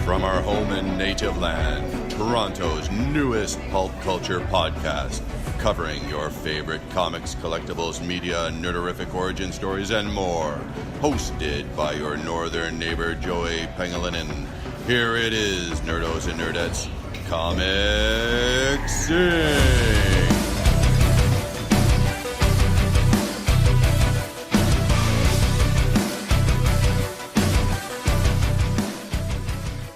From our home and native land, Toronto's newest pulp culture podcast, covering your favorite comics, collectibles, media, nerderific origin stories, and more. Hosted by your northern neighbor, Joey Pangolinin. Here it is, Nerdos and Nerdettes, Comic Sing!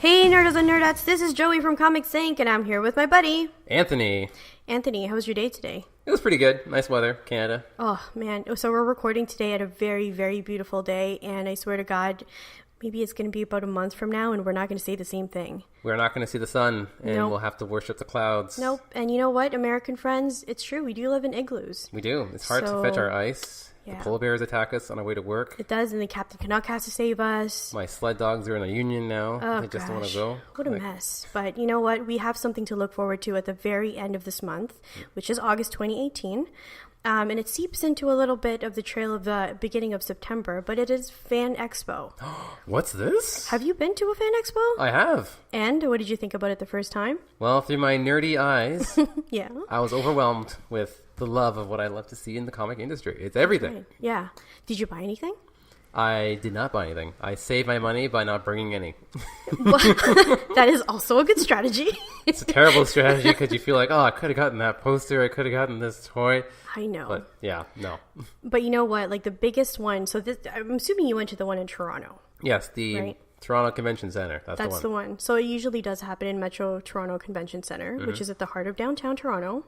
Hey Nerdos and Nerdettes, this is Joey from Comic Sync, and I'm here with my buddy Anthony. Anthony, how was your day today? It was pretty good. Nice weather, Canada. Oh man, so we're recording today at a very, very beautiful day, and I swear to God, maybe it's going to be about a month from now, and we're not going to say the same thing. We're not going to see the sun, and Nope. we'll have to worship the clouds. Nope, and you know what, American friends, it's true, we do live in igloos. We do. It's hard to fetch our ice. Yeah. The polar bears attack us on our way to work. It does, and the Captain Canuck has to save us. My sled dogs are in a union now. Oh, They just don't want gosh. to go. What a mess. But you know what? We have something to look forward to at the very end of this month, which is August 2018. And it seeps into a little bit of the trail of the beginning of September, but it is Fan Expo. What's this? Have you been to a Fan Expo? I have. And what did you think about it the first time? Well, through my nerdy eyes, Yeah. I was overwhelmed with the love of what I love to see in the comic industry. It's everything. Right. Yeah. Did you buy anything? I did not buy anything. I saved my money by not bringing any. Well, that is also a good strategy. It's a terrible strategy because you feel like, oh, I could have gotten that poster. I could have gotten this toy. I know. But yeah, no. But you know what? Like the biggest one, so this, I'm assuming you went to the one in Toronto. Yes, the Right. Toronto Convention Center. That's the one. So it usually does happen in Metro Toronto Convention Center, which is at the heart of downtown Toronto.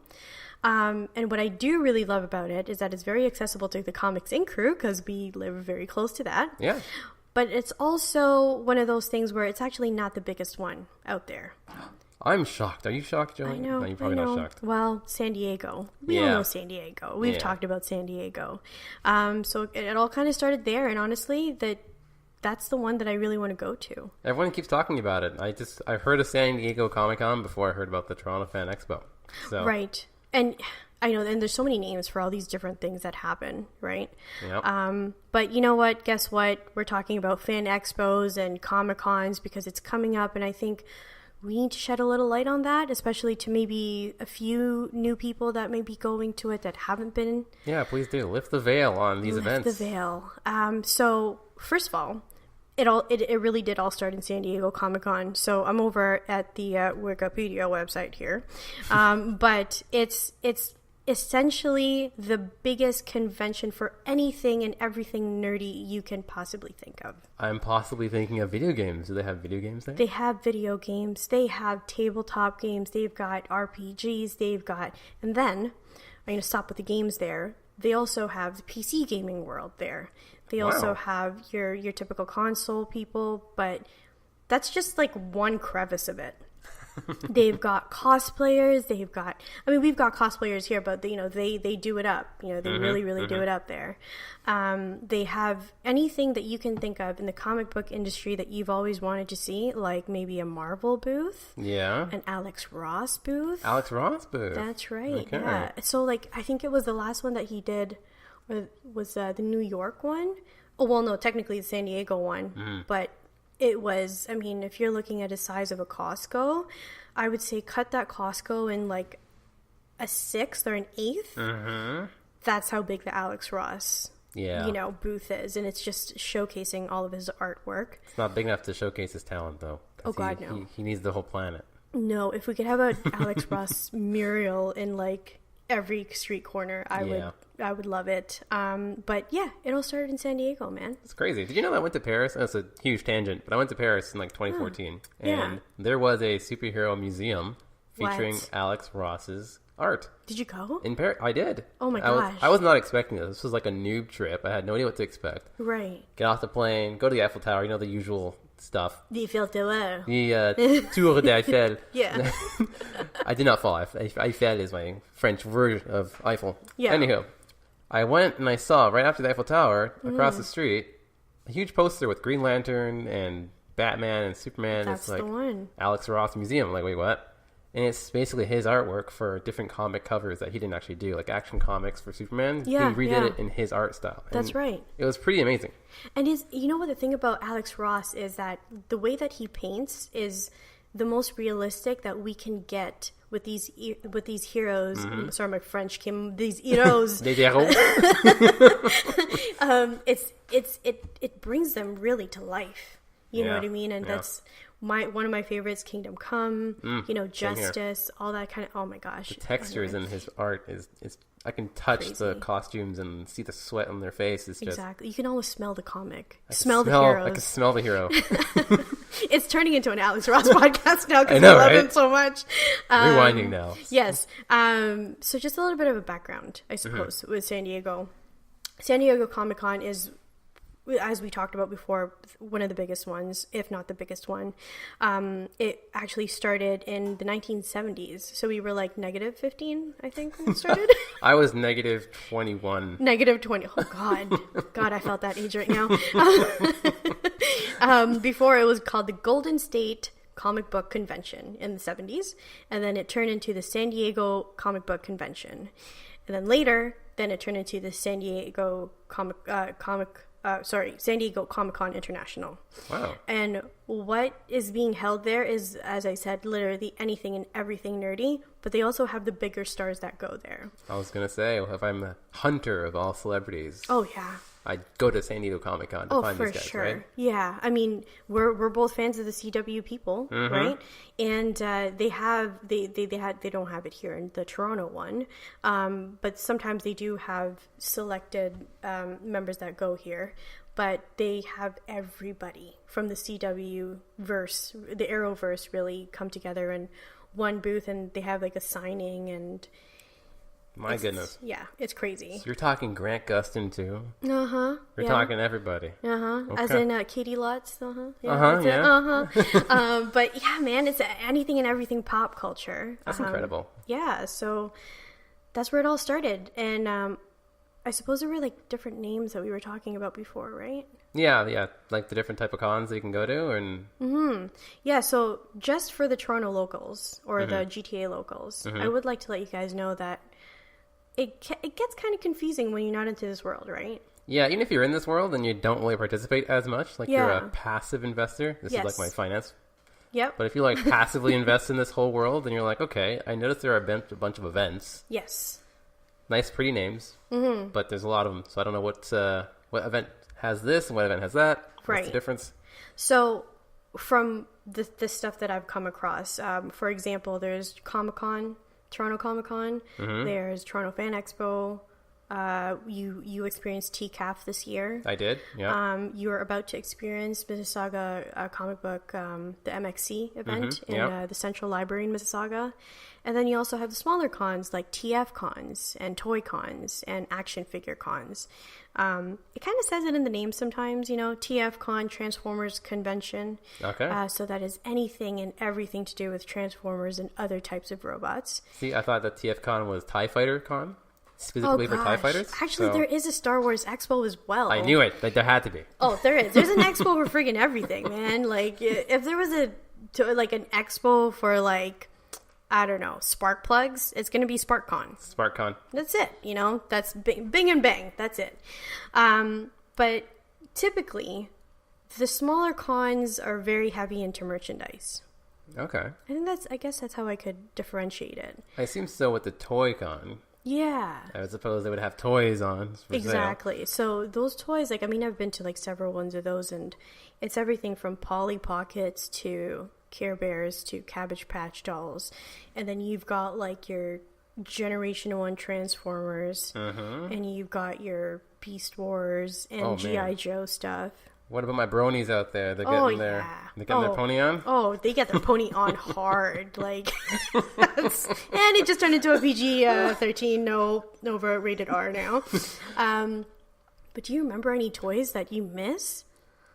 And what I do really love about it is that it's very accessible to the Comics Inc. crew because we live very close to that. Yeah. But it's also one of those things where it's actually not the biggest one out there. I'm shocked. Are you shocked, Joey? I know. No, you're probably I know. not shocked. Well, San Diego. We all Yeah. know San Diego. We've Yeah. talked about San Diego. So it all kind of started there. And honestly, that's the one that I really want to go to. Everyone keeps talking about it. I heard of San Diego Comic-Con before I heard about the Toronto Fan Expo. So Right. And I know, and there's so many names for all these different things that happen, right? Yep. But you know what? Guess what? We're talking about fan expos and Comic-Cons because it's coming up, and I think we need to shed a little light on that, especially to maybe a few new people that may be going to it that haven't been. Yeah, please do. Lift the veil on these events. The veil. So, first of all, it really did all start in San Diego Comic-Con. So I'm over at the Wikipedia website here, but it's essentially the biggest convention for anything and everything nerdy you can possibly think of. I'm possibly thinking of video games. Do they have video games there? They have video games. They have tabletop games. They've got RPGs. And then I'm going to stop with the games there. They also have the PC gaming world there. They also have your typical console people, but that's just like one crevice of it. They've got cosplayers. We've got cosplayers here, but they do it up. They really do it up there. They have anything that you can think of in the comic book industry that you've always wanted to see, like maybe a Marvel booth. Yeah. An Alex Ross booth. Alex Ross booth. That's right. Okay. Yeah. So I think it was the last one that he did, was the New York one. Oh well, no, technically the San Diego one, but. It was, if you're looking at a size of a Costco, I would say cut that Costco in like a sixth or an eighth. Mm-hmm. That's how big the Alex Ross, booth is. And it's just showcasing all of his artwork. It's not big enough to showcase his talent, though. Oh, God, no. He needs the whole planet. No, if we could have an Alex Ross mural in like every street corner, I would love it. But yeah, it all started in San Diego, man. It's crazy. Did you know that I went to Paris? That's a huge tangent, but I went to Paris in like 2014, and there was a superhero museum featuring Alex Ross's art. Did you go? In Paris, I did. Oh my gosh. I was not expecting this. This was like a noob trip. I had no idea what to expect. Right. Get off the plane, go to the Eiffel Tower, the usual stuff. The Eiffel Tower. The Tour d'Eiffel. Yeah. I did not fall. Eiffel is my French version of Eiffel. Yeah. Anywho, I went and I saw right after the Eiffel Tower, across the street, a huge poster with Green Lantern and Batman and Superman. That's it's like the one. Alex Ross Museum. I'm like, wait, what? And it's basically his artwork for different comic covers that he didn't actually do, like Action Comics for Superman. Yeah, he redid it in his art style. That's right. It was pretty amazing. And you know what the thing about Alex Ross is that the way that he paints is the most realistic that we can get with these heroes. Mm-hmm. Sorry, my French came. These heroes. Des héros. It brings them really to life. You know what I mean? And that's one of my favorites, Kingdom Come, Justice, all that kind of, oh my gosh. The textures in his art is I can touch crazy. the costumes and see the sweat on their face. It's just, exactly. You can almost smell the comic. the heroes. I can smell the hero. It's turning into an Alex Ross podcast now because I know, I love right? him so much. Rewinding now. Yes. So just a little bit of a background, I suppose, with San Diego. San Diego Comic-Con is, as we talked about before, one of the biggest ones, if not the biggest one. It actually started in the 1970s. So we were like negative 15, I think, when it started. I was negative 21. Negative 20. Oh, God. God, I felt that age right now. Before it was called the Golden State Comic Book Convention in the 70s. And then it turned into the San Diego Comic Book Convention. And then later, it turned into the San Diego San Diego Comic-Con International. Wow. And what is being held there is, as I said, literally anything and everything nerdy, but they also have the bigger stars that go there. I was going to say, if I'm a hunter of all celebrities, Oh, yeah. I'd go to San Diego Comic-Con to find these guys, right? Yeah. I mean, we're both fans of the CW people, right? And they don't have it here in the Toronto one, but sometimes they do have selected members that go here. But they have everybody from the CW verse, the Arrowverse, really come together in one booth, and they have like a signing and. My goodness. Yeah, it's crazy. So you're talking Grant Gustin too? Uh-huh. You're talking everybody. Uh-huh. Okay. As in Katie Lutz. Uh-huh. Yeah. But yeah, man, it's anything and everything pop culture. That's incredible. Yeah, so that's where it all started. And I suppose there were like different names that we were talking about before, right? Yeah, like the different type of cons that you can go to, and Yeah, so just for the Toronto locals or the GTA locals, I would like to let you guys know that it gets kind of confusing when you're not into this world, right? Yeah, even if you're in this world and you don't really participate as much, like you're a passive investor. This is like my finance. Yep. But if you like passively invest in this whole world, and you're like, okay, I noticed there are a bunch of events. Yes. Nice, pretty names, but there's a lot of them, so I don't know what event has this and what event has that. What's the difference? So from the stuff that I've come across, for example, there's Comic-Con, Toronto Comic-Con, there's Toronto Fan Expo. You experienced TCAF this year. I did, yeah. You are about to experience Mississauga Comic Book, the MXC event in the Central Library in Mississauga. And then you also have the smaller cons like TF cons and toy cons and action figure cons. It kind of says it in the name sometimes, TF con, Transformers Convention. Okay. So that is anything and everything to do with Transformers and other types of robots. See, I thought that TF con was TIE Fighter con. Specifically for TIE fighters? Actually, there is a Star Wars Expo as well. I knew it. There had to be. Oh, there is. There's an Expo for friggin' everything, man. Like, if there was an Expo for, like, I don't know, spark plugs, it's going to be SparkCon. SparkCon. That's it. That's bing and bang. That's it. But typically, the smaller cons are very heavy into merchandise. Okay. I guess that's how I could differentiate it. I assume so with the Toy Con. Yeah. I suppose they would have toys on for exactly. So those toys, I've been to like several ones of those, and it's everything from Polly Pockets to Care Bears to Cabbage Patch Dolls. And then you've got like your Generation 1 Transformers, and you've got your Beast Wars and G.I. Joe stuff. What about my bronies out there? They're getting their pony on? Oh, they get their pony on hard. Like, and it just turned into a PG-13, no rated R now. But do you remember any toys that you miss?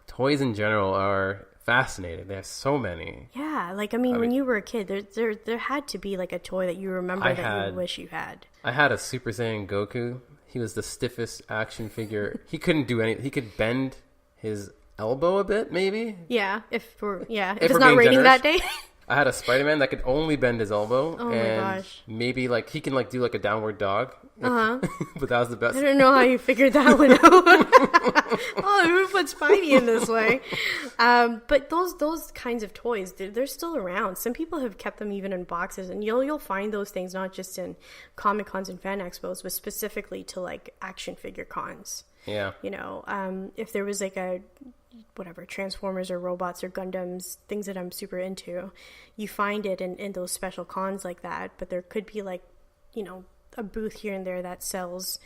Toys in general are fascinating. There's so many. Yeah, when you were a kid, there had to be like a toy that you remember you wish you had. I had a Super Saiyan Goku. He was the stiffest action figure. He couldn't do anything. He could bend his elbow a bit, maybe. Yeah, if it's not raining that day. I had a Spider-Man that could only bend his elbow. Oh and my gosh. maybe like he can like do like a downward dog. But that was the best. I don't know how you figured that one out. Oh, who put Spidey in this way? But those kinds of toys, they're still around. Some people have kept them even in boxes, and you'll find those things not just in Comic Cons and fan expos, but specifically to like action figure cons. Yeah. You know, if there was like a whatever Transformers or robots or Gundams, things that I'm super into, you find it in those special cons like that. But there could be like, you know, a booth here and there that sells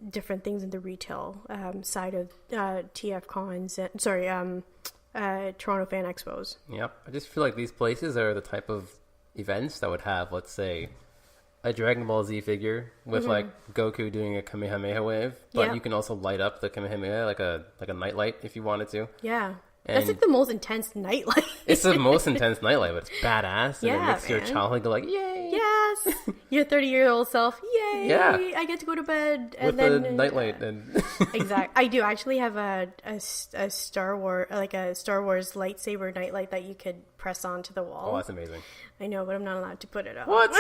different things in the retail side of TF cons. Toronto Fan Expos. Yep. I just feel like these places are the type of events that would have, let's say, a Dragon Ball Z figure with like Goku doing a Kamehameha wave, but you can also light up the Kamehameha like a nightlight if you wanted to. Yeah. And that's like the most intense nightlight. It's the most intense nightlight, but it's badass. And Yeah, it makes your man. childhood go like, yay! Yes, your 30-year-old self, yay! Yeah. I get to go to bed and With then the nightlight. And exactly. I do actually have a Star Wars lightsaber nightlight that you could press onto the wall. Oh, that's amazing. I know, but I'm not allowed to put it up. What?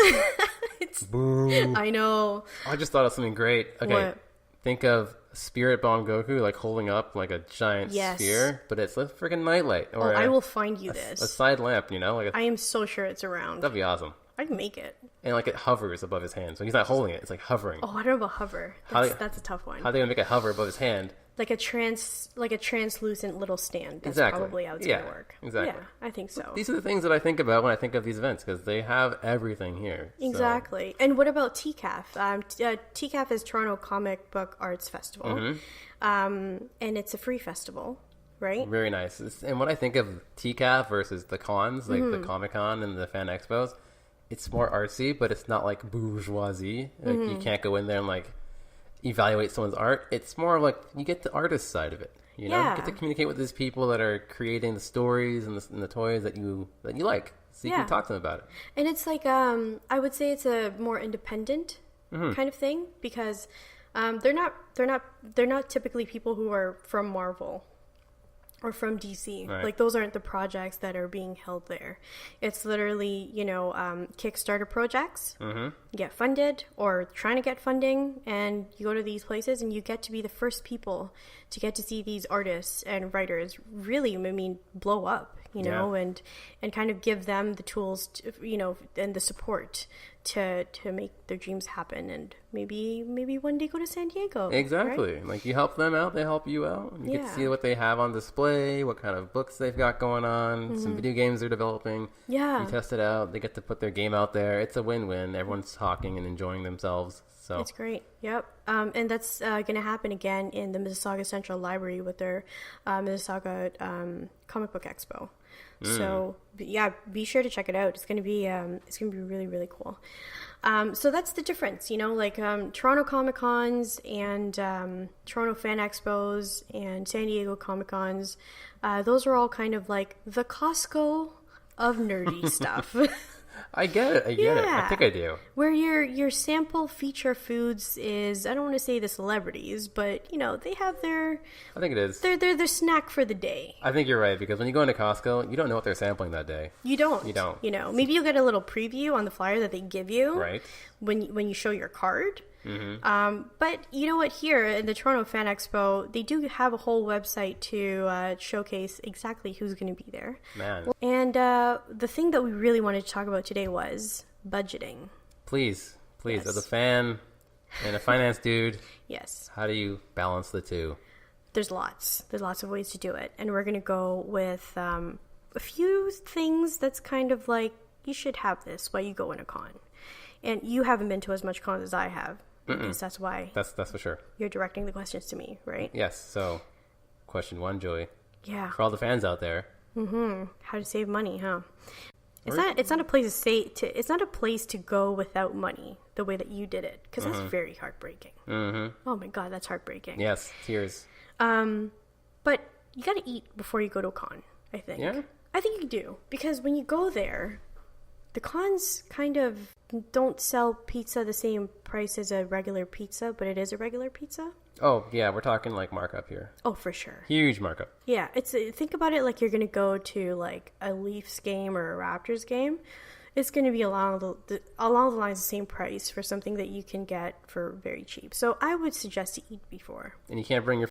Boo. I know. I just thought of something great. Okay, What? think of Spirit Bomb Goku like holding up like a giant Yes. sphere, but it's a freaking nightlight. Oh, Or I will find you a this. side lamp, you know? Like I am so sure it's around. that'd be awesome. I can make it. And like it hovers above his hand. So he's not holding it, it's like hovering. Oh, I don't know about hover. That's a tough one. How are they gonna make it hover above his hand? Like a translucent little stand. That's Exactly. probably how it's Yeah, gonna work. exactly. Yeah, I think so. These are the things that I think about when I think of these events because they have everything here. So- Exactly. And what about TCAF? TCAF is Toronto Comic Book Arts Festival. Mm-hmm. And it's a free festival, right? Very nice. And when I think of TCAF versus the cons, like Mm-hmm. the Comic Con and the fan expos, it's more artsy, but it's not like bourgeoisie. Like Mm-hmm. you can't go in there and like evaluate someone's art. It's more like you get the artist side of it. You know, Yeah. you get to communicate with these people that are creating the stories and the toys that you like, so you Yeah. can talk to them about it. And it's like I would say it's a more independent Mm-hmm. kind of thing because they're not typically people who are from Marvel or from DC. Right. Like those aren't the projects that are being held there. It's literally, you know, Kickstarter projects get funded or trying to get funding, and you go to these places and you get to be the first people to get to see these artists and writers really, I mean, blow up, you know, and kind of give them the tools, to, you know, and the support to make their dreams happen, and maybe one day go to San Diego. Exactly. right? Like you help them out, they help you out. You get to Yeah. see what they have on display, what kind of books they've got going on, some video games they're developing. Yeah. You test it out. They get to put their game out there. It's a win-win. Everyone's talking and enjoying themselves. So It's great. Yep. And that's going to happen again in the Mississauga Central Library with their Mississauga Comic Book Expo. So yeah, be sure to check it out. It's going to be really, really cool. So that's the difference, you know, like Toronto Comic Cons and Toronto Fan Expos and San Diego Comic Cons. Those are all kind of like the Costco of nerdy stuff. I get it. I get it. I think I do. Where your sample feature foods is, I don't want to say the celebrities, but you know, they have their I think it is. their snack for the day. I think you're right because when you go into Costco, you don't know what they're sampling that day. You don't. You don't. You know, maybe you'll get a little preview on the flyer that they give you Right. when you show your card. But you know what? Here in the Toronto Fan Expo, they do have a whole website to showcase exactly who's going to be there. Man, And the thing that we really wanted to talk about today was budgeting. please, Yes. as a fan and a finance dude, Yes. how do you balance the two? There's lots of ways to do it, and we're gonna go with a few things that's kind of like you should have this while you go in a con. And you haven't been to as much cons as I have, because that's why That's for sure. you're directing the questions to me, right? Yes. So, question one, Joey, Yeah. for all the fans out there, How to save money, huh? It's not a place it's not a place to go without money the way that you did it, because that's very heartbreaking. Oh my god, that's heartbreaking. yes, tears. But you gotta eat before you go to a con, I think. Yeah? I think you do. Because when you go there, the cons kind of don't sell pizza the same price as a regular pizza, but it is a regular pizza. Oh, yeah, we're talking like markup here. Oh, for sure. Huge markup. Yeah, think about it like you're going to go to like a Leafs game or a Raptors game. It's going to be along the lines of the same price for something that you can get for very cheap. So I would suggest to eat before. And you can't bring your